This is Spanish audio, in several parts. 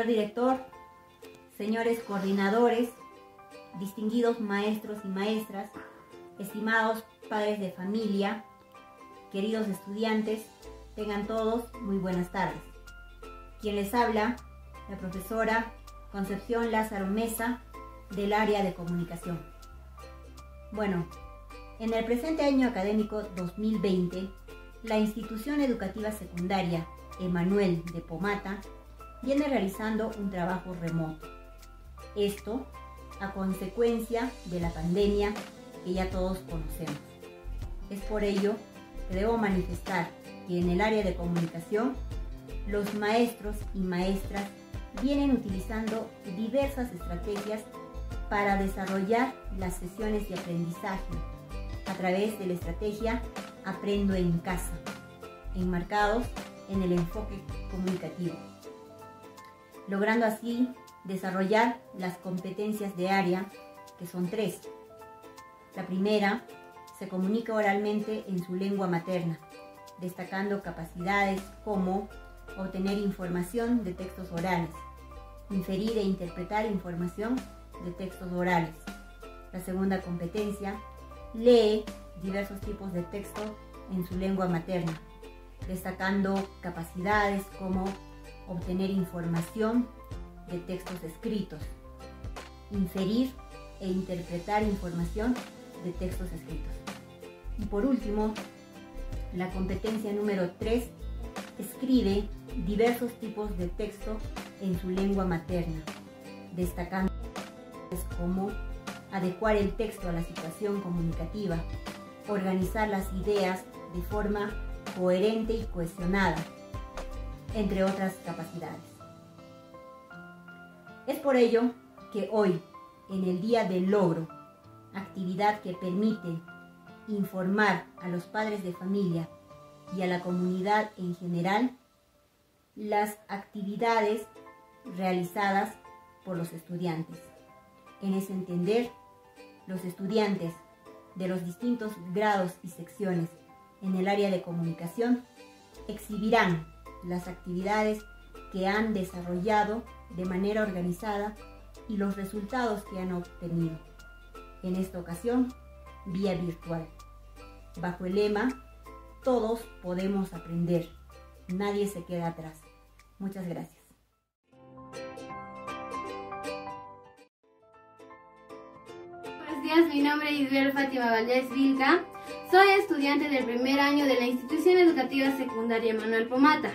señor director, señores coordinadores, distinguidos maestros y maestras, estimados padres de familia, queridos estudiantes, tengan todos muy buenas tardes. Quien les habla, la profesora Concepción Lázaro Mesa, del área de comunicación. Bueno, en el presente año académico 2020, la institución educativa secundaria Emanuel de Pomata viene realizando un trabajo remoto. Esto a consecuencia de la pandemia que ya todos conocemos. Es por ello que debo manifestar que en el área de comunicación, los maestros y maestras vienen utilizando diversas estrategias para desarrollar las sesiones de aprendizaje a través de la estrategia Aprendo en Casa, enmarcados en el enfoque comunicativo, logrando así desarrollar las competencias de área, que son 3. La primera, se comunica oralmente en su lengua materna, destacando capacidades como obtener información de textos orales, inferir e interpretar información de textos orales. La segunda competencia, lee diversos tipos de texto en su lengua materna, destacando capacidades como obtener información de textos escritos, inferir e interpretar información de textos escritos. Y por último, la competencia número 3, escribe diversos tipos de texto en su lengua materna, destacando como adecuar el texto a la situación comunicativa, organizar las ideas de forma coherente y cohesionada, entre otras capacidades. Es por ello que hoy, en el Día del Logro, actividad que permite informar a los padres de familia y a la comunidad en general las actividades realizadas por los estudiantes. En ese entender, los estudiantes de los distintos grados y secciones en el área de comunicación exhibirán las actividades que han desarrollado de manera organizada y los resultados que han obtenido, en esta ocasión vía virtual, bajo el lema "Todos podemos aprender, nadie se queda atrás". Muchas gracias. Buenos días, mi nombre es Isabel Fátima Valdés Vilca. Soy estudiante del primer año de la institución educativa secundaria Emanuel Pomata.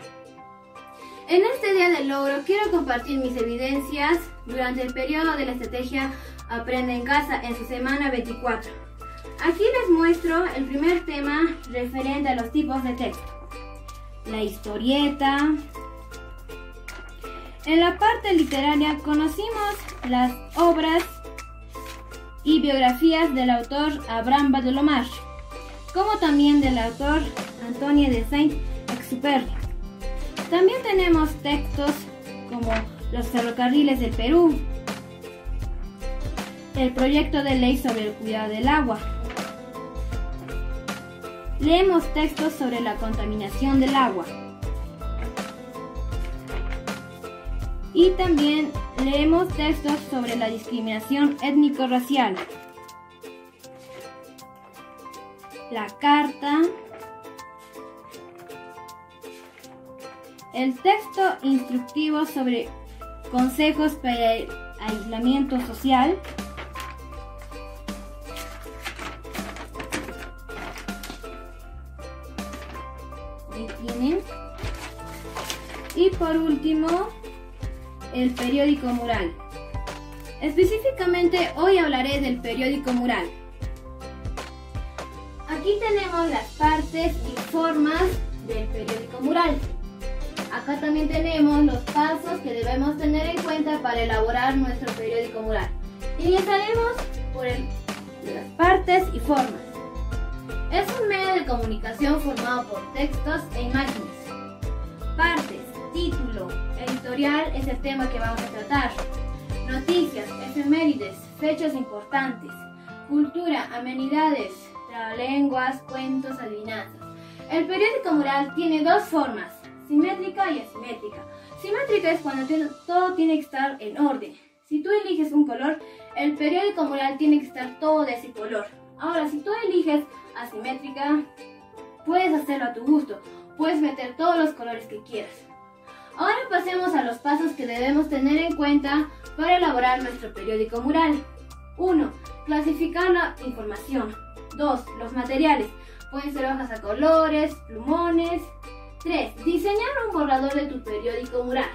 En este Día del Logro quiero compartir mis evidencias durante el periodo de la estrategia Aprende en Casa en su semana 24. Aquí les muestro el primer tema referente a los tipos de texto. La historieta. En la parte literaria conocimos las obras y biografías del autor Abraham Badolomar, como también del autor Antoine de Saint-Exupéry. También tenemos textos como Los ferrocarriles del Perú, el proyecto de ley sobre el cuidado del agua. Leemos textos sobre la contaminación del agua. Y también leemos textos sobre la discriminación étnico-racial. La carta. El texto instructivo sobre consejos para el aislamiento social. Ahí tienen. Y por último, el periódico mural. Específicamente hoy hablaré del periódico mural. Aquí tenemos las partes y formas del periódico mural. Acá también tenemos los pasos que debemos tener en cuenta para elaborar nuestro periódico mural. Iniciaremos por las partes y formas. Es un medio de comunicación formado por textos e imágenes. Partes, título, editorial es el tema que vamos a tratar. Noticias, efemérides, fechas importantes, cultura, amenidades, trabalenguas, cuentos, adivinanzas. El periódico mural tiene dos formas, simétrica y asimétrica. Simétrica es cuando todo tiene que estar en orden. Si tú eliges un color, el periódico mural tiene que estar todo de ese color. Ahora, si tú eliges asimétrica, puedes hacerlo a tu gusto. Puedes meter todos los colores que quieras. Ahora pasemos a los pasos que debemos tener en cuenta para elaborar nuestro periódico mural. 1. Clasificar la información. 2. Los materiales. Pueden ser hojas a colores, plumones. 3. Diseñar un borrador de tu periódico mural.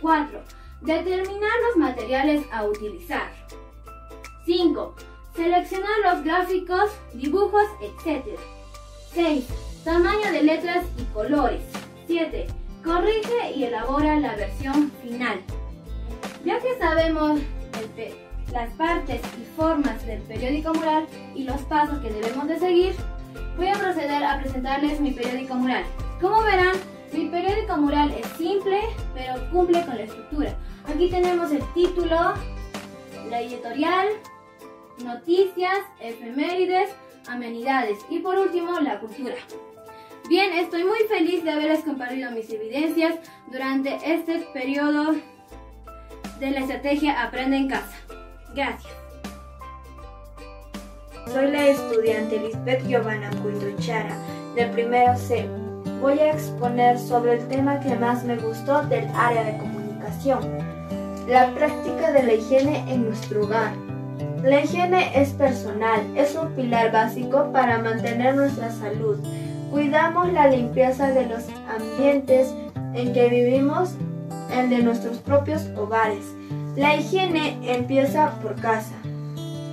4. Determinar los materiales a utilizar. 5. Seleccionar los gráficos, dibujos, etc. 6. Tamaño de letras y colores. 7. Corrige y elabora la versión final. Ya que sabemos las partes y formas del periódico mural y los pasos que debemos de seguir, voy a proceder a presentarles mi periódico mural. Como verán, mi periódico mural es simple, pero cumple con la estructura. Aquí tenemos el título, la editorial, noticias, efemérides, amenidades y por último la cultura. Bien, estoy muy feliz de haberles compartido mis evidencias durante este periodo de la estrategia Aprende en Casa. Gracias. Soy la estudiante Lisbeth Giovanna Cuitochara, del primero C. Voy a exponer sobre el tema que más me gustó del área de comunicación, la práctica de la higiene en nuestro hogar. La higiene es personal, es un pilar básico para mantener nuestra salud. Cuidamos la limpieza de los ambientes en que vivimos, el de nuestros propios hogares. La higiene empieza por casa.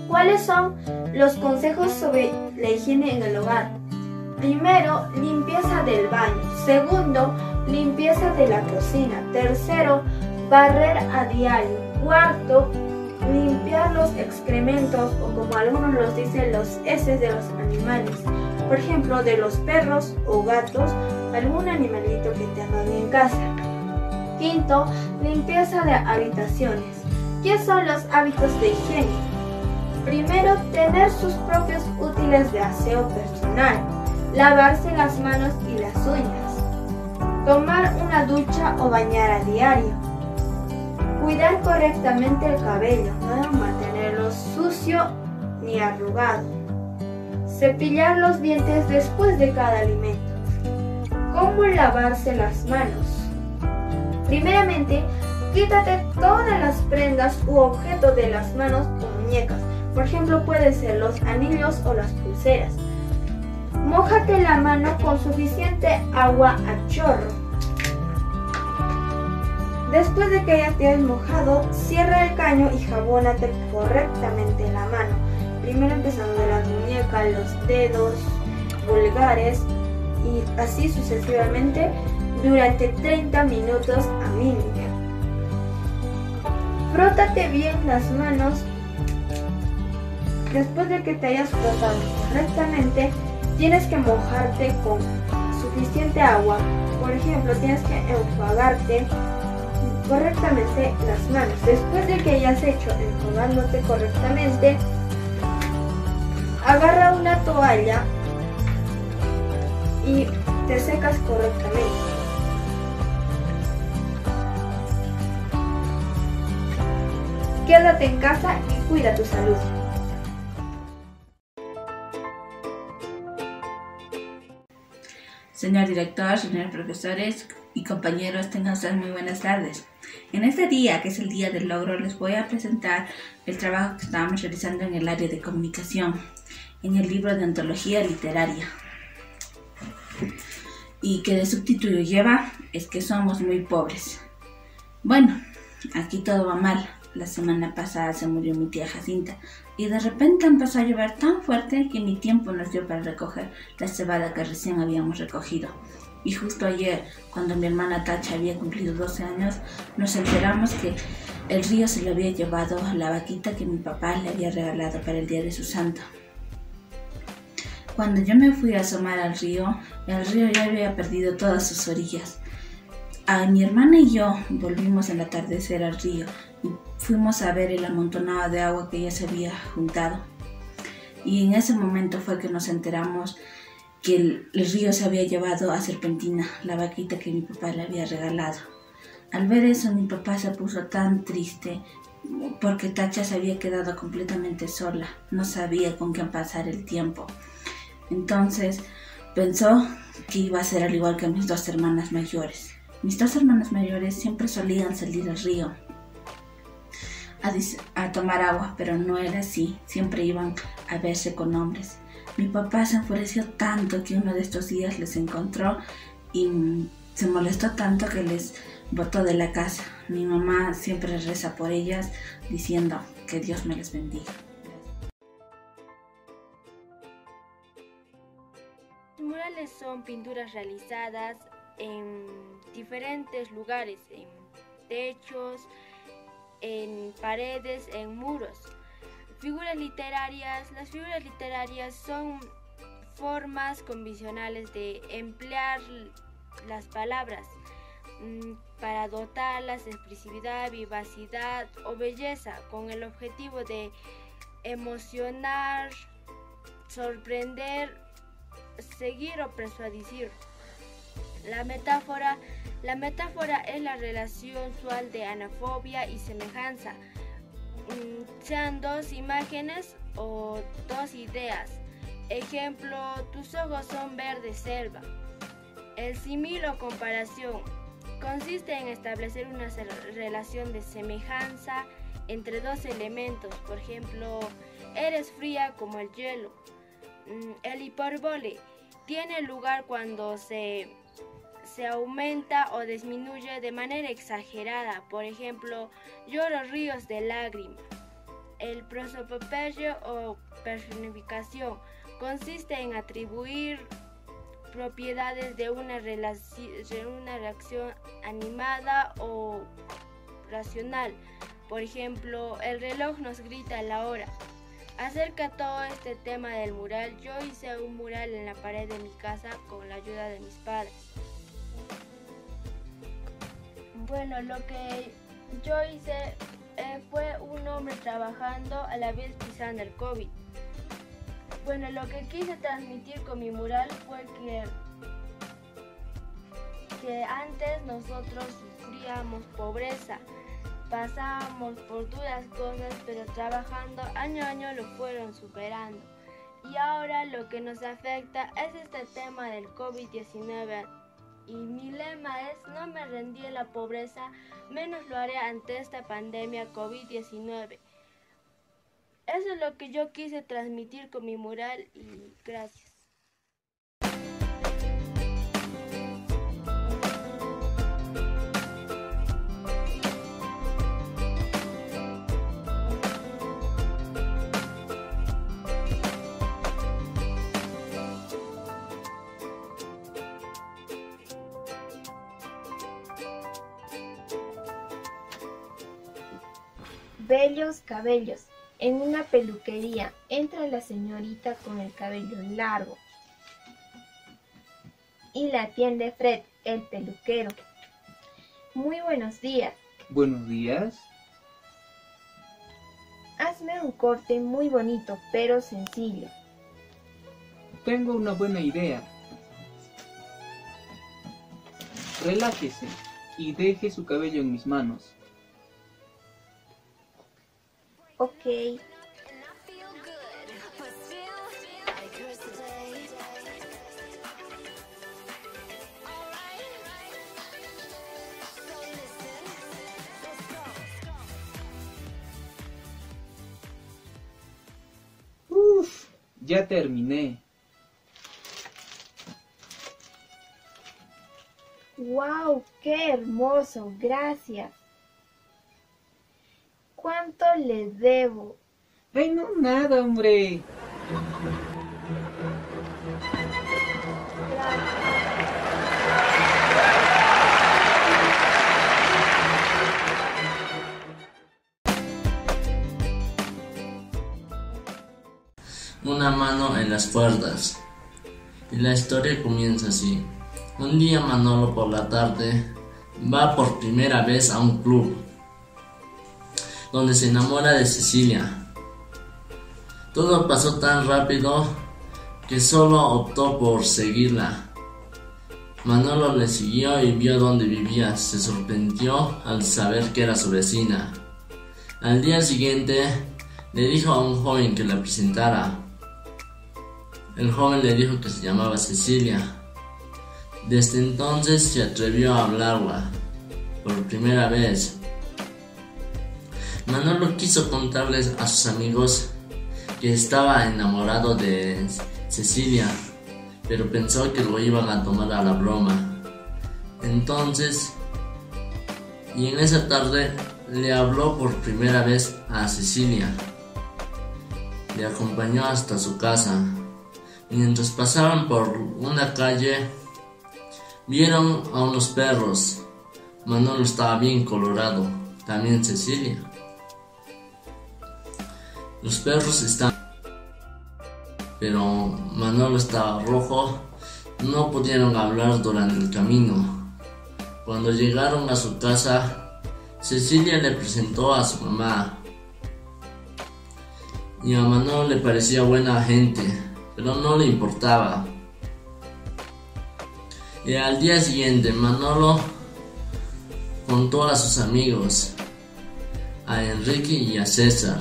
¿Cuáles son los consejos sobre la higiene en el hogar? Primero, limpieza del baño. Segundo, limpieza de la cocina. Tercero, barrer a diario. Cuarto, limpiar los excrementos o como algunos los dicen, los heces de los animales. Por ejemplo, de los perros o gatos, algún animalito que tengan en casa. Quinto, limpieza de habitaciones. ¿Qué son los hábitos de higiene? Primero, tener sus propios útiles de aseo personal. Lavarse las manos y las uñas. Tomar una ducha o bañar a diario. Cuidar correctamente el cabello, no mantenerlo sucio ni arrugado. Cepillar los dientes después de cada alimento. ¿Cómo lavarse las manos? Primeramente, quítate todas las prendas u objetos de las manos o muñecas. Por ejemplo, pueden ser los anillos o las pulseras. Mójate la mano con suficiente agua a chorro. Después de que ya te hayas mojado, cierra el caño y jabónate correctamente la mano. Primero empezando de las muñecas, los dedos, pulgares y así sucesivamente durante 30 minutos a mínimo. Frótate bien las manos. Después de que te hayas frotado correctamente, tienes que mojarte con suficiente agua. Por ejemplo, tienes que enjuagarte correctamente las manos. Después de que hayas hecho enjuagándote correctamente, agarra una toalla y te secas correctamente. Quédate en casa y cuida tu salud. Señor director, señores profesores y compañeros, tengan ustedes muy buenas tardes. En este día, que es el día del logro, les voy a presentar el trabajo que estábamos realizando en el área de comunicación, en el libro de antología literaria, y que de subtítulo lleva "Es que somos muy pobres". Bueno, aquí todo va mal. La semana pasada se murió mi tía Jacinta y de repente empezó a llover tan fuerte que ni tiempo nos dio para recoger la cebada que recién habíamos recogido. Y justo ayer, cuando mi hermana Tacha había cumplido 12 años, nos enteramos que el río se le había llevado la vaquita que mi papá le había regalado para el día de su santo. Cuando yo me fui a asomar al río, el río ya había perdido todas sus orillas. Mi hermana y yo volvimos al atardecer al río y fuimos a ver el amontonado de agua que ya se había juntado. Y en ese momento fue que nos enteramos que el río se había llevado a Serpentina, la vaquita que mi papá le había regalado. Al ver eso, mi papá se puso tan triste porque Tacha se había quedado completamente sola, no sabía con quién pasar el tiempo. Entonces pensó que iba a ser al igual que mis dos hermanas mayores. Mis dos hermanas mayores siempre solían salir al río a tomar agua, pero no era así, siempre iban a verse con hombres. Mi papá se enfureció tanto que uno de estos días les encontró y se molestó tanto que les botó de la casa. Mi mamá siempre reza por ellas diciendo que Dios me les bendiga. Los murales son pinturas realizadas en diferentes lugares, en techos, en paredes, en muros. Figuras literarias. Las figuras literarias son formas convencionales de emplear las palabras para dotarlas de expresividad, vivacidad o belleza, con el objetivo de emocionar, sorprender, seguir o persuadir. La metáfora es la relación usual de anafobia y semejanza, sean dos imágenes o dos ideas. Ejemplo, tus ojos son verde selva. El símil o comparación consiste en establecer una relación de semejanza entre dos elementos. Por ejemplo, eres fría como el hielo. El hipérbole tiene lugar cuando se aumenta o disminuye de manera exagerada. Por ejemplo, lloro ríos de lágrimas. El prosopopeyo o personificación consiste en atribuir propiedades de una reacción animada o racional. Por ejemplo, el reloj nos grita la hora. Acerca de todo este tema del mural, yo hice un mural en la pared de mi casa con la ayuda de mis padres. Bueno, lo que yo hice fue un hombre trabajando a la vez pisando el COVID. Bueno, lo que quise transmitir con mi mural fue que antes nosotros sufríamos pobreza, pasábamos por duras cosas, pero trabajando año a año lo fueron superando. Y ahora lo que nos afecta es este tema del COVID-19. Y mi lema es: no me rendí en la pobreza, menos lo haré ante esta pandemia COVID-19. Eso es lo que yo quise transmitir con mi mural y gracias. Bellos cabellos. En una peluquería entra la señorita con el cabello largo y la atiende Fred, el peluquero. Muy buenos días. Buenos días. Hazme un corte muy bonito, pero sencillo. Tengo una buena idea. Relájese y deje su cabello en mis manos. Ok. Ya terminé. ¡Wow! ¡Qué hermoso! Gracias. ¿Cuánto le debo? ¡Ay, no, nada, hombre! Una mano en las cuerdas. Y la historia comienza así. Un día Manolo por la tarde va por primera vez a un club, donde se enamora de Cecilia. Todo pasó tan rápido que solo optó por seguirla. Manolo le siguió y vio dónde vivía. Se sorprendió al saber que era su vecina. Al día siguiente le dijo a un joven que la presentara. El joven le dijo que se llamaba Cecilia. Desde entonces se atrevió a hablarla por primera vez. Manolo quiso contarles a sus amigos que estaba enamorado de Cecilia, pero pensó que lo iban a tomar a la broma. Entonces, y en esa tarde le habló por primera vez a Cecilia. Le acompañó hasta su casa. Mientras pasaban por una calle, vieron a unos perros. Manolo estaba bien colorado, también Cecilia. Los perros estaban, pero Manolo estaba rojo. No pudieron hablar durante el camino. Cuando llegaron a su casa, Cecilia le presentó a su mamá. Y a Manolo le parecía buena gente, pero no le importaba. Y al día siguiente Manolo contó a sus amigos, a Enrique y a César,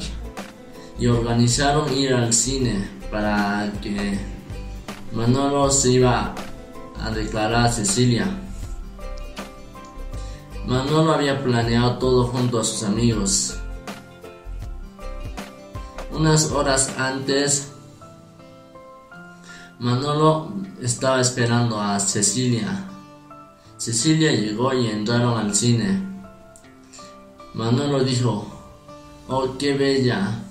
y organizaron ir al cine para que Manolo se iba a declarar a Cecilia. Manolo había planeado todo junto a sus amigos. Unas horas antes, Manolo estaba esperando a Cecilia. Cecilia llegó y entraron al cine. Manolo dijo: "Oh, qué bella".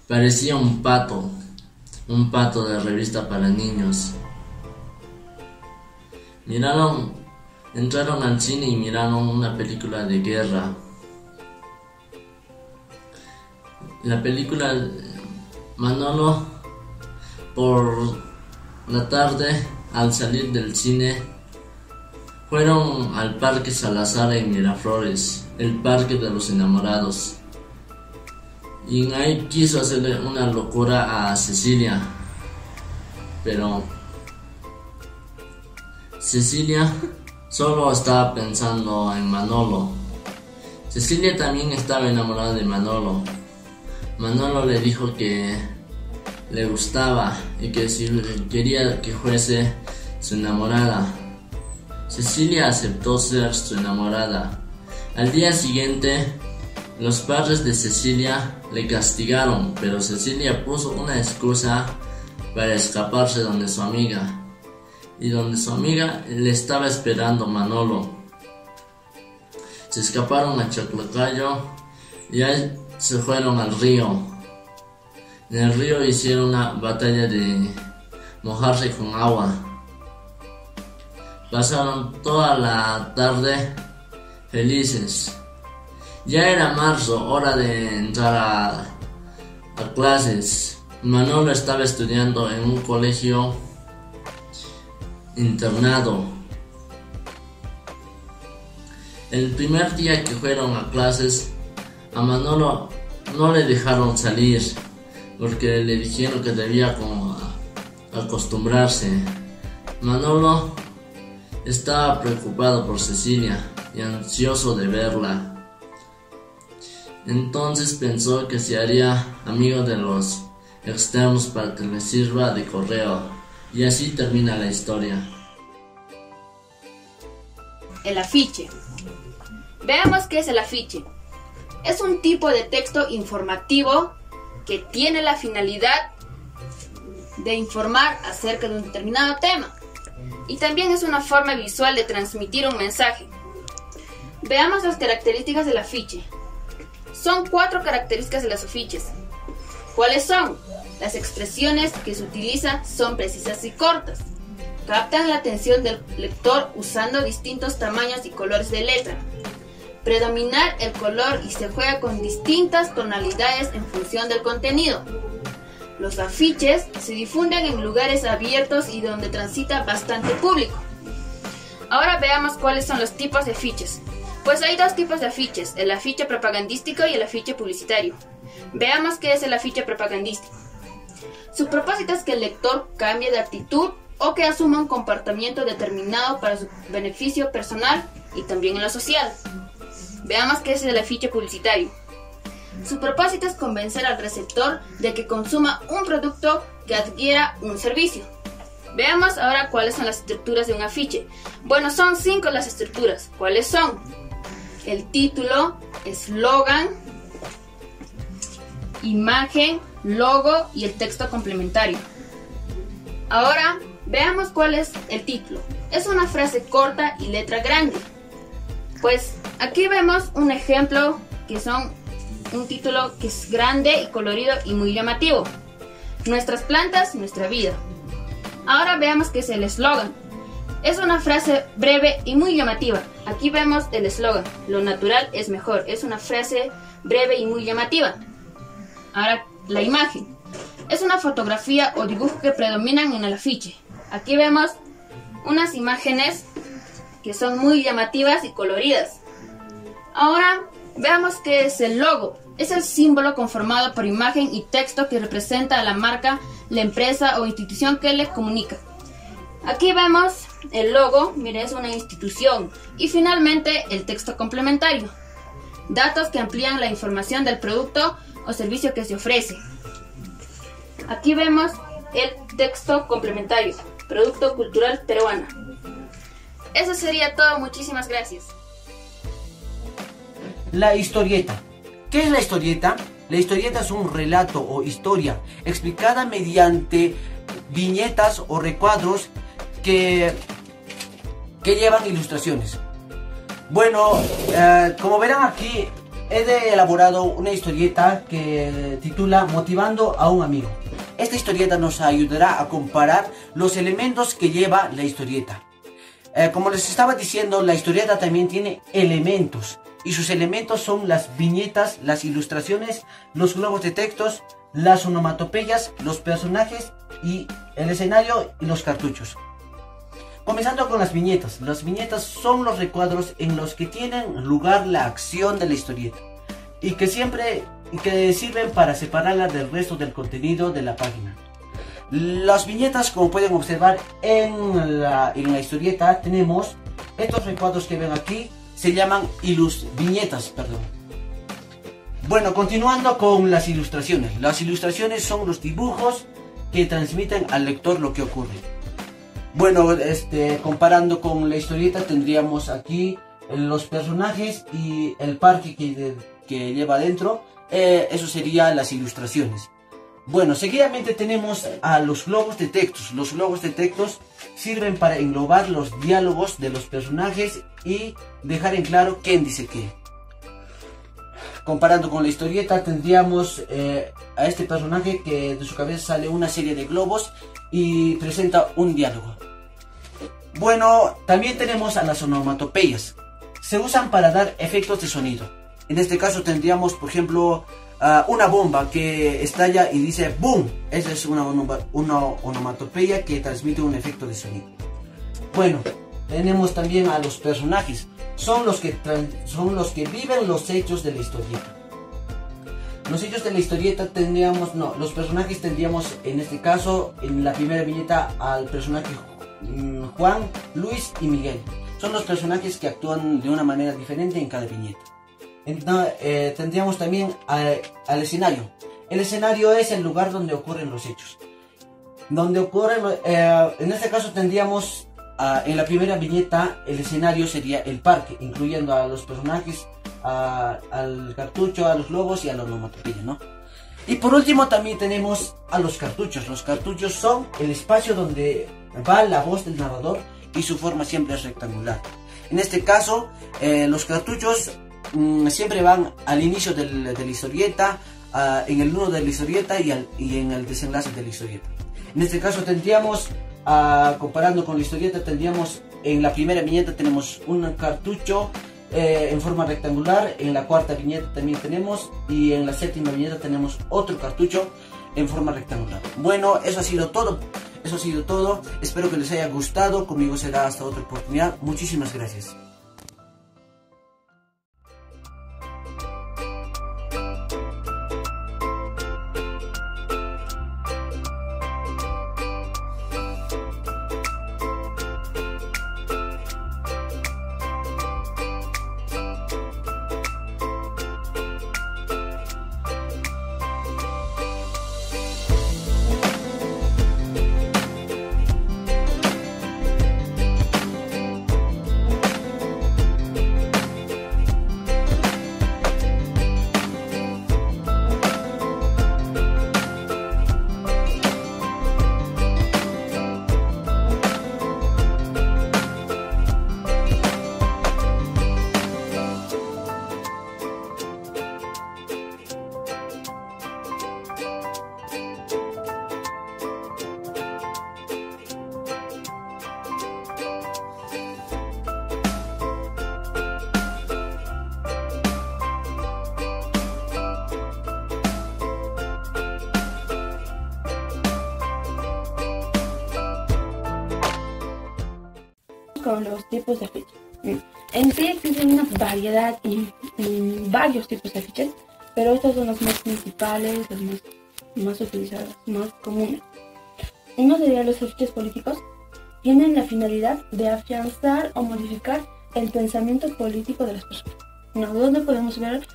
Parecía un pato de revista para niños. Entraron al cine y miraron una película de guerra. La película, Manolo, por la tarde, al salir del cine, fueron al Parque Salazar en Miraflores, el parque de los enamorados. Y ahí quiso hacerle una locura a Cecilia, pero Cecilia solo estaba pensando en Manolo. Cecilia también estaba enamorada de Manolo. Manolo le dijo que le gustaba y que si quería que fuese su enamorada. Cecilia aceptó ser su enamorada. Al día siguiente, los padres de Cecilia le castigaron, pero Cecilia puso una excusa para escaparse donde su amiga. Y donde su amiga le estaba esperando Manolo. Se escaparon a Chaclacayo y ahí se fueron al río. En el río hicieron una batalla de mojarse con agua. Pasaron toda la tarde felices. Ya era marzo, hora de entrar a clases. Manolo estaba estudiando en un colegio internado. El primer día que fueron a clases, a Manolo no le dejaron salir porque le dijeron que debía como acostumbrarse. Manolo estaba preocupado por Cecilia y ansioso de verla. Entonces pensó que se haría amigo de los externos para que le sirva de correo. Y así termina la historia. El afiche. Veamos qué es el afiche. Es un tipo de texto informativo que tiene la finalidad de informar acerca de un determinado tema. Y también es una forma visual de transmitir un mensaje. Veamos las características del afiche. Son 4 características de los afiches. ¿Cuáles son? Las expresiones que se utilizan son precisas y cortas. Captan la atención del lector usando distintos tamaños y colores de letra. Predominar el color y se juega con distintas tonalidades en función del contenido. Los afiches se difunden en lugares abiertos y donde transita bastante público. Ahora veamos cuáles son los tipos de afiches. Pues hay 2 tipos de afiches, el afiche propagandístico y el afiche publicitario. Veamos qué es el afiche propagandístico. Su propósito es que el lector cambie de actitud o que asuma un comportamiento determinado para su beneficio personal y también en lo social. Veamos qué es el afiche publicitario. Su propósito es convencer al receptor de que consuma un producto, que adquiera un servicio. Veamos ahora cuáles son las estructuras de un afiche. Bueno, son 5 las estructuras. ¿Cuáles son? El título, eslogan, imagen, logo y el texto complementario. Ahora veamos cuál es el título. Es una frase corta y letra grande. Pues aquí vemos un ejemplo que son un título que es grande y colorido y muy llamativo. Nuestras plantas, nuestra vida. Ahora veamos qué es el eslogan. Es una frase breve y muy llamativa. Aquí vemos el eslogan. Lo natural es mejor. Es una frase breve y muy llamativa. Ahora la imagen. Es una fotografía o dibujo que predominan en el afiche. Aquí vemos unas imágenes que son muy llamativas y coloridas. Ahora veamos qué es el logo. Es el símbolo conformado por imagen y texto que representa a la marca, la empresa o institución que le comunica. Aquí vemos el logo, mire, es una institución. Y finalmente el texto complementario. Datos que amplían la información del producto o servicio que se ofrece. Aquí vemos el texto complementario, producto cultural peruano. Eso sería todo, muchísimas gracias. La historieta. ¿Qué es la historieta? La historieta es un relato o historia explicada mediante viñetas o recuadros que llevan ilustraciones. Bueno, como verán aquí, he elaborado una historieta que titula Motivando a un amigo. Esta historieta nos ayudará a comparar los elementos que lleva la historieta. Como les estaba diciendo, la historieta también tiene elementos. Y sus elementos son las viñetas, las ilustraciones, los globos de textos, las onomatopeyas, los personajes y el escenario y los cartuchos. Comenzando con las viñetas. Las viñetas son los recuadros en los que tienen lugar la acción de la historieta y que sirven para separarla del resto del contenido de la página. Las viñetas, como pueden observar en la historieta, tenemos estos recuadros que ven aquí. Se llaman viñetas. Bueno, continuando con las ilustraciones. Las ilustraciones son los dibujos que transmiten al lector lo que ocurre. Bueno, comparando con la historieta tendríamos aquí los personajes y el parque que lleva adentro. Eso serían las ilustraciones. Bueno, seguidamente tenemos a los globos de textos. Los globos de textos sirven para englobar los diálogos de los personajes y dejar en claro quién dice qué. Comparando con la historieta tendríamos a este personaje que de su cabeza sale una serie de globos y presenta un diálogo. Bueno, también tenemos a las onomatopeyas. Se usan para dar efectos de sonido. En este caso tendríamos, por ejemplo, una bomba que estalla y dice ¡boom! Esa es una onomatopeya que transmite un efecto de sonido. Bueno, tenemos también a los personajes. Son los que viven los hechos de la historieta. Los hechos de la historieta los personajes tendríamos en este caso, en la primera viñeta, al personaje Juan, Luis y Miguel. Son los personajes que actúan de una manera diferente en cada viñeta. Tendríamos también al escenario. El escenario es el lugar donde ocurren los hechos. En este caso tendríamos en la primera viñeta, el escenario sería el parque, incluyendo a los personajes, al cartucho, a los globos y a la onomatopeya, ¿no? Y por último también tenemos a los cartuchos. Los cartuchos son el espacio donde va la voz del narrador y su forma siempre es rectangular. En este caso, los cartuchos siempre van al inicio de la historieta, en el nudo de la historieta y en el desenlace de la historieta. En este caso tendríamos, comparando con la historieta, tendríamos en la primera viñeta tenemos un cartucho en forma rectangular, en la cuarta viñeta también tenemos y en la séptima viñeta tenemos otro cartucho en forma rectangular. Bueno, eso ha sido todo. Espero que les haya gustado. Conmigo será hasta otra oportunidad. Muchísimas gracias. con los tipos de afiches. En sí existen una variedad y varios tipos de afiches, pero estos son los más principales, los más utilizados, más comunes. Uno sería los afiches políticos. Tienen la finalidad de afianzar o modificar el pensamiento político de las personas. Donde podemos ver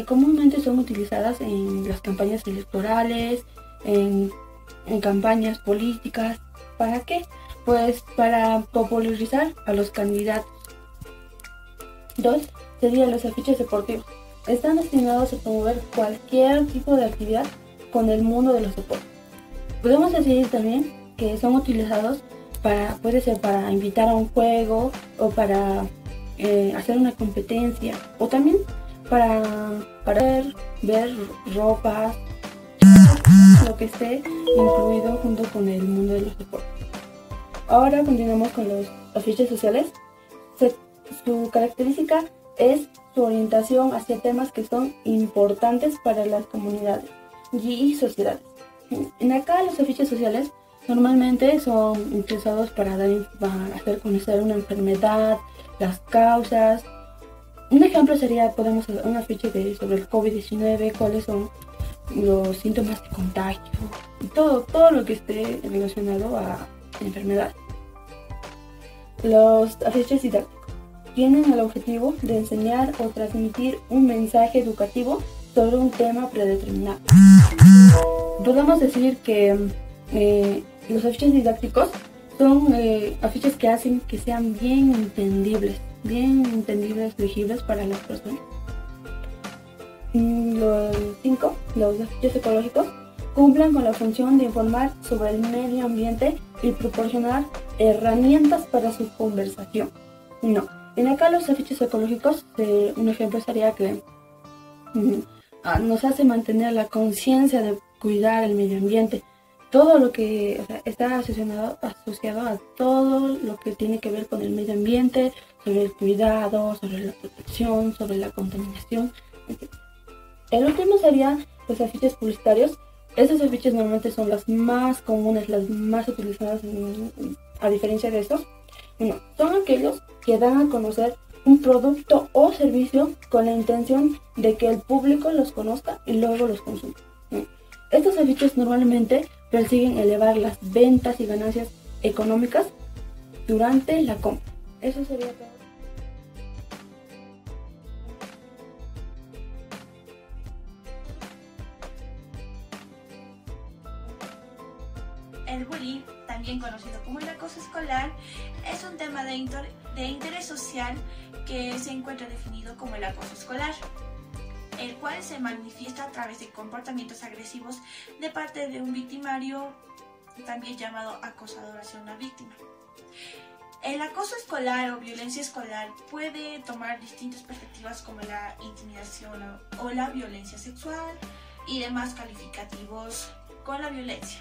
comúnmente son utilizadas en las campañas electorales, en campañas políticas. ¿Para qué? Pues para popularizar a los candidatos. 2 serían los afiches deportivos. Están destinados a promover cualquier tipo de actividad con el mundo de los deportes. Podemos decir también que son utilizados puede ser para invitar a un juego o para hacer una competencia, o también para ver ropas, lo que esté incluido junto con el mundo de los deportes. Ahora continuamos con los afiches sociales. Su característica es su orientación hacia temas que son importantes para las comunidades y sociedades. En acá los afiches sociales normalmente son utilizados para hacer conocer una enfermedad, las causas. Un ejemplo sería, podemos hacer un afiche sobre el COVID-19, cuáles son los síntomas de contagio, y todo lo que esté relacionado a enfermedad. Los afiches didácticos tienen el objetivo de enseñar o transmitir un mensaje educativo sobre un tema predeterminado. Podemos decir que los afiches didácticos son afiches que hacen que sean bien entendibles, legibles para las personas. Los 5, los afiches ecológicos, cumplen con la función de informar sobre el medio ambiente y proporcionar herramientas para su conversación. En acá los afiches ecológicos, un ejemplo sería que nos hace mantener la conciencia de cuidar el medio ambiente. Todo lo que está asociado a todo lo que tiene que ver con el medio ambiente, sobre el cuidado, sobre la protección, sobre la contaminación, etc. El último sería los afiches publicitarios. Estos afiches normalmente son las más comunes, las más utilizadas a diferencia de estos. Son aquellos que dan a conocer un producto o servicio con la intención de que el público los conozca y luego los consuma. Estos afiches normalmente persiguen elevar las ventas y ganancias económicas durante la compra. Eso sería todo. El bullying, también conocido como el acoso escolar, es un tema de interés social que se encuentra definido como el acoso escolar, el cual se manifiesta a través de comportamientos agresivos de parte de un victimario, también llamado acosador hacia una víctima. El acoso escolar o violencia escolar puede tomar distintas perspectivas como la intimidación o la violencia sexual y demás calificativos con la violencia.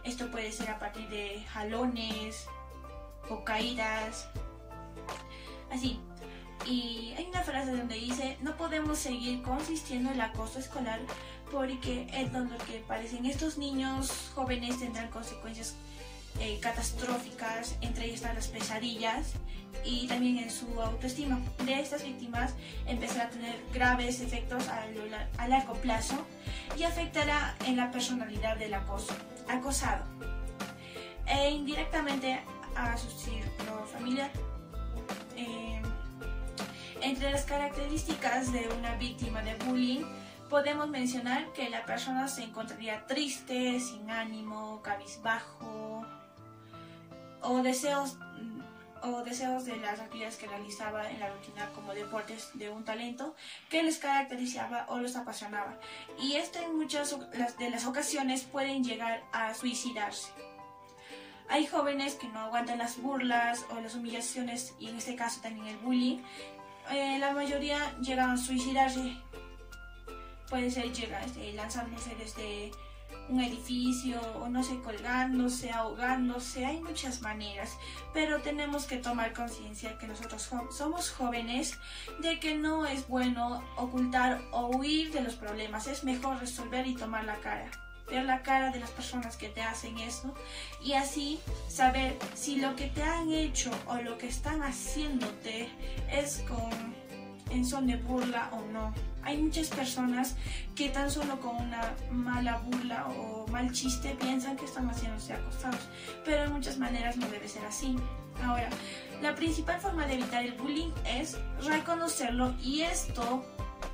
Esto puede ser a partir de jalones o caídas, así. Y hay una frase donde dice: no podemos seguir consistiendo en el acoso escolar porque es donde que parecen estos niños jóvenes tendrán consecuencias catastróficas, entre ellas están las pesadillas y también en su autoestima. De estas víctimas empezará a tener graves efectos a largo plazo y afectará en la personalidad del acosado e indirectamente a su círculo familiar. Entre las características de una víctima de bullying podemos mencionar que la persona se encontraría triste, sin ánimo, cabizbajo o deseos de las actividades que realizaba en la rutina como deportes de un talento que les caracterizaba o los apasionaba, y esto en muchas de las ocasiones pueden llegar a suicidarse. Hay jóvenes que no aguantan las burlas o las humillaciones, y en este caso también el bullying. La mayoría llegan a suicidarse. Puede ser lanzándose desde un edificio, o no sé, colgándose, ahogándose. Hay muchas maneras, pero tenemos que tomar conciencia que nosotros somos jóvenes, de que no es bueno ocultar o huir de los problemas. Es mejor resolver y tomar la cara. ver la cara de las personas que te hacen eso y así saber si lo que te han hecho o lo que están haciéndote es en son de burla o no. Hay muchas personas que tan solo con una mala burla o mal chiste piensan que están haciéndose acosados, pero de muchas maneras no debe ser así. Ahora, la principal forma de evitar el bullying es reconocerlo, y esto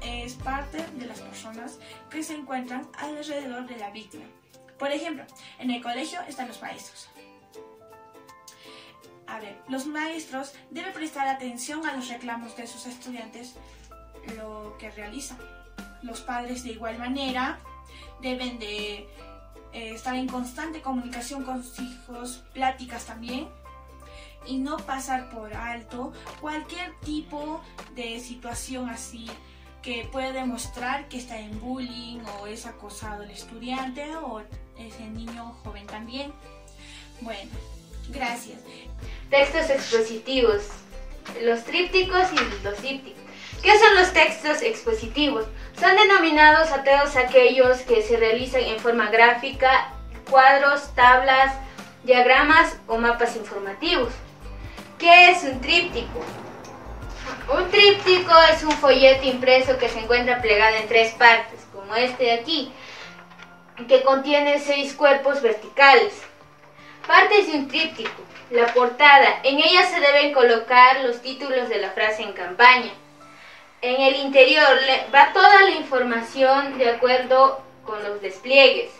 es parte de las personas que se encuentran alrededor de la víctima. Por ejemplo, en el colegio están los maestros. A ver, los maestros deben prestar atención a los reclamos de sus estudiantes, lo que realizan. Los padres de igual manera deben de estar en constante comunicación con sus hijos, pláticas también, y no pasar por alto cualquier tipo de situación así que puede demostrar que está en bullying o es acosado el estudiante o ese niño joven también. Bueno, gracias. Textos expositivos, los trípticos y los dípticos. ¿Qué son los textos expositivos? Son denominados a todos aquellos que se realizan en forma gráfica, cuadros, tablas, diagramas o mapas informativos. ¿Qué es un tríptico? Un tríptico es un folleto impreso que se encuentra plegado en 3 partes, como este de aquí, que contiene 6 cuerpos verticales. Partes de un tríptico. La portada. En ella se deben colocar los títulos de la frase en campaña. En el interior va toda la información de acuerdo con los despliegues.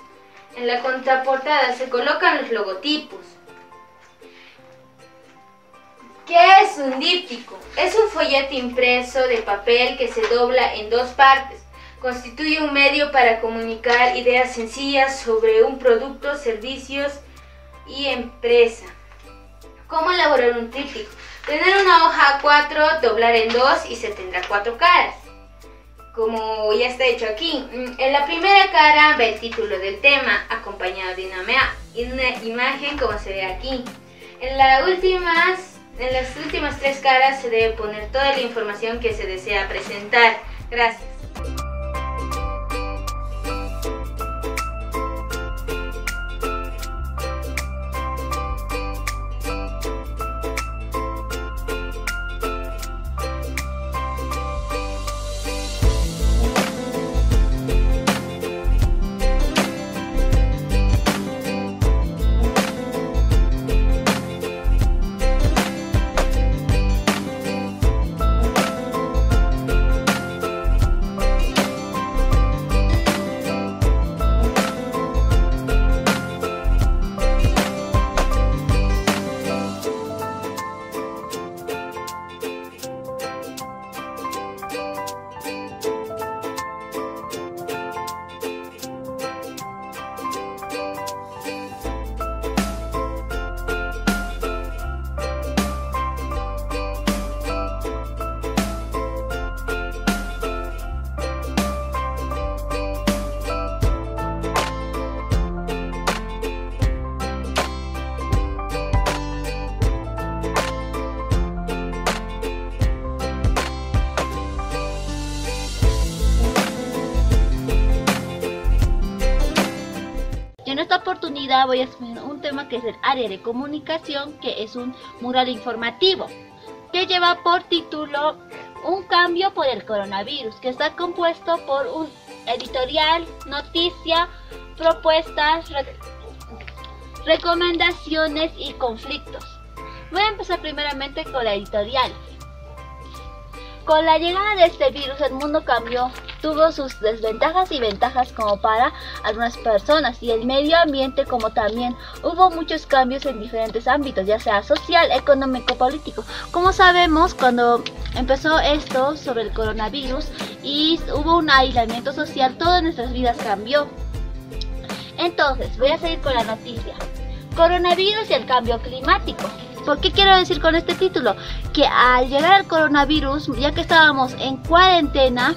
En la contraportada se colocan los logotipos. ¿Qué es un díptico? Es un folleto impreso de papel que se dobla en 2 partes. Constituye un medio para comunicar ideas sencillas sobre un producto, servicios y empresa. ¿Cómo elaborar un tríptico? Tener una hoja A4, doblar en 2 y se tendrá 4 caras, como ya está hecho aquí. En la primera cara va el título del tema, acompañado de una imagen como se ve aquí. En las últimas 3 caras se debe poner toda la información que se desea presentar. Gracias. En esta oportunidad voy a exponer un tema que es el área de comunicación, que es un mural informativo, que lleva por título Un cambio por el coronavirus, que está compuesto por un editorial, noticia, propuestas, recomendaciones y conflictos. Voy a empezar primeramente con la editorial. Con la llegada de este virus, el mundo cambió, tuvo sus desventajas y ventajas como para algunas personas, y el medio ambiente como también. Hubo muchos cambios en diferentes ámbitos, ya sea social, económico, político. Como sabemos, cuando empezó esto sobre el coronavirus y hubo un aislamiento social, todas nuestras vidas cambió. Entonces, voy a seguir con la noticia. Coronavirus y el cambio climático. ¿Por qué quiero decir con este título? Que al llegar al coronavirus, ya que estábamos en cuarentena,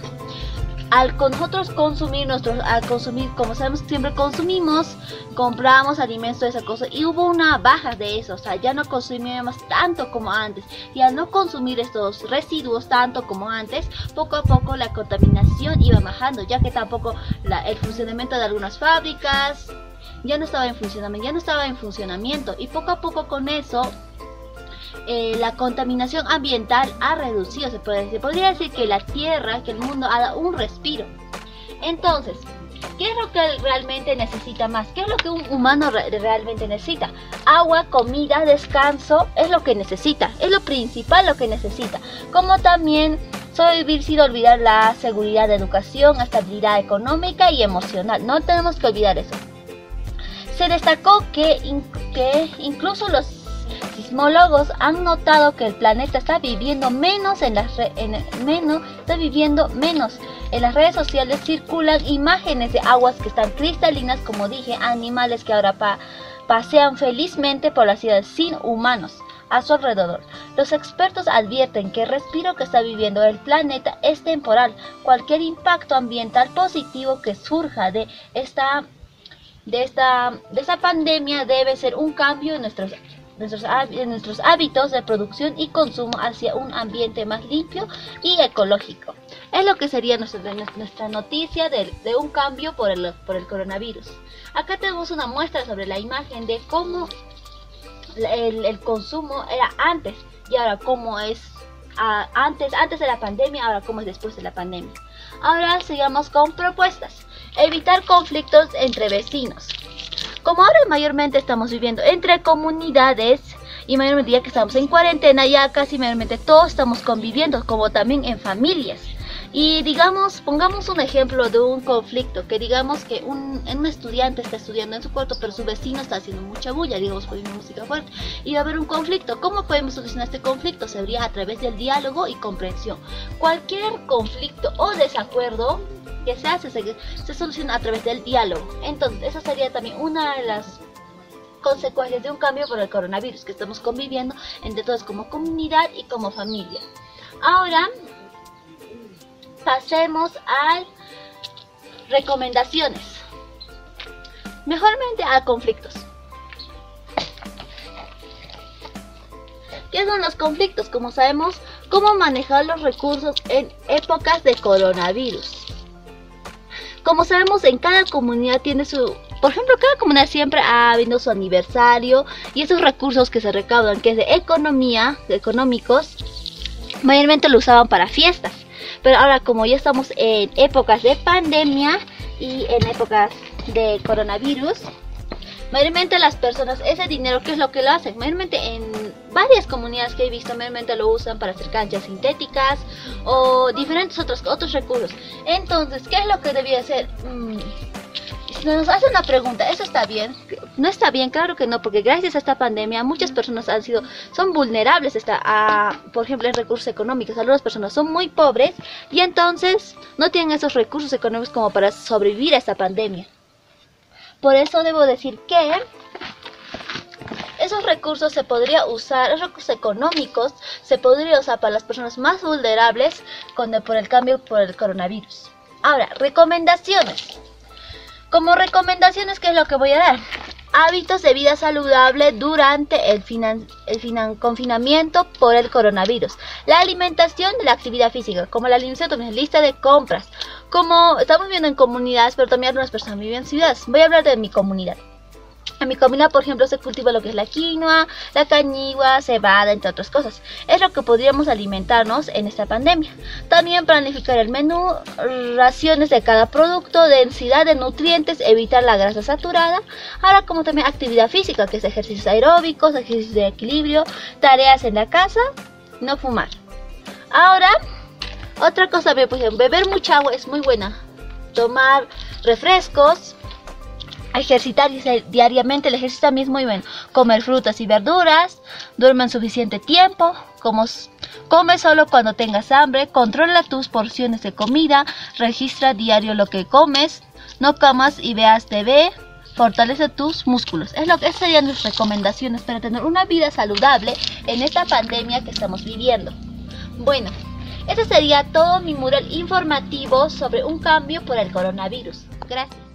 nosotros consumir como sabemos que siempre consumimos, compramos alimentos, toda esa cosa, y hubo una baja de eso, o sea, ya no consumíamos tanto como antes, y al no consumir estos residuos tanto como antes, poco a poco la contaminación iba bajando, ya que tampoco el funcionamiento de algunas fábricas ya no estaba en funcionamiento, y poco a poco con eso la contaminación ambiental ha reducido, se podría decir que la tierra, que el mundo ha dado un respiro. Entonces, ¿qué es lo que realmente necesita más? ¿Qué es lo que un humano realmente necesita? Agua, comida, descanso, es lo que necesita, es lo principal lo que necesita. Como también sobrevivir sin olvidar la seguridad de educación, estabilidad económica y emocional. No tenemos que olvidar eso. Se destacó que incluso los sismólogos han notado que el planeta está viviendo menos en las redes sociales circulan imágenes de aguas que están cristalinas, como dije, animales que ahora pasean felizmente por las ciudades sin humanos a su alrededor. Los expertos advierten que el respiro que está viviendo el planeta es temporal. Cualquier impacto ambiental positivo que surja de esta pandemia debe ser un cambio en nuestros hábitos de producción y consumo hacia un ambiente más limpio y ecológico. Es lo que sería nuestra noticia de un cambio por el coronavirus. Acá tenemos una muestra sobre la imagen de cómo el consumo era antes y ahora cómo es antes de la pandemia, ahora cómo es después de la pandemia. Ahora sigamos con propuestas. Evitar conflictos entre vecinos. Como ahora mayormente estamos viviendo entre comunidades y mayormente ya que estamos en cuarentena, ya casi mayormente todos estamos conviviendo, como también en familias. Y digamos, pongamos un ejemplo de un conflicto, que digamos que un estudiante está estudiando en su cuarto, pero su vecino está haciendo mucha bulla, digamos, poniendo música fuerte, y va a haber un conflicto. ¿Cómo podemos solucionar este conflicto? Sería a través del diálogo y comprensión. Cualquier conflicto o desacuerdo que se hace se soluciona a través del diálogo. Entonces, esa sería también una de las consecuencias de un cambio por el coronavirus, que estamos conviviendo entre todos como comunidad y como familia. Ahora pasemos a recomendaciones. Mejormente a conflictos. ¿Qué son los conflictos? Como sabemos, cómo manejar los recursos en épocas de coronavirus. Como sabemos, en cada comunidad tiene por ejemplo, cada comunidad siempre ha habido su aniversario y esos recursos que se recaudan, que es de económicos, mayormente lo usaban para fiestas. Pero ahora, como ya estamos en épocas de pandemia y en épocas de coronavirus, mayormente las personas, ese dinero, ¿qué es lo que lo hacen? Mayormente en varias comunidades que he visto, mayormente lo usan para hacer canchas sintéticas o diferentes otros recursos. Entonces, ¿qué es lo que debía hacer? Nos hace una pregunta, ¿eso está bien? No está bien, claro que no, porque gracias a esta pandemia muchas personas son vulnerables por ejemplo, en recursos económicos. Algunas personas son muy pobres y entonces no tienen esos recursos económicos como para sobrevivir a esta pandemia. Por eso debo decir que esos recursos se podría usar, los recursos económicos se podría usar para las personas más vulnerables por el cambio por el coronavirus. Ahora, recomendaciones. Como recomendaciones, ¿qué es lo que voy a dar? Hábitos de vida saludable durante el confinamiento por el coronavirus. La alimentación y la actividad física, como la alimentación, también lista de compras. Como estamos viviendo en comunidades, pero también algunas personas viven en ciudades. Voy a hablar de mi comunidad. En mi comunidad, por ejemplo, se cultiva lo que es la quinoa, la cañigua, cebada, entre otras cosas. Es lo que podríamos alimentarnos en esta pandemia. También planificar el menú, raciones de cada producto, densidad de nutrientes, evitar la grasa saturada. Ahora, como también actividad física, que es ejercicios aeróbicos, ejercicios de equilibrio, tareas en la casa, no fumar. Ahora, otra cosa, por ejemplo, beber mucha agua es muy buena. Tomar refrescos. Ejercitar diariamente, el ejercicio también es muy bueno. Comer frutas y verduras, duerme en suficiente tiempo, come solo cuando tengas hambre, controla tus porciones de comida, registra diario lo que comes, no comas y veas TV, fortalece tus músculos. Esas serían mis recomendaciones para tener una vida saludable en esta pandemia que estamos viviendo. Bueno, Este sería todo mi mural informativo sobre un cambio por el coronavirus. Gracias.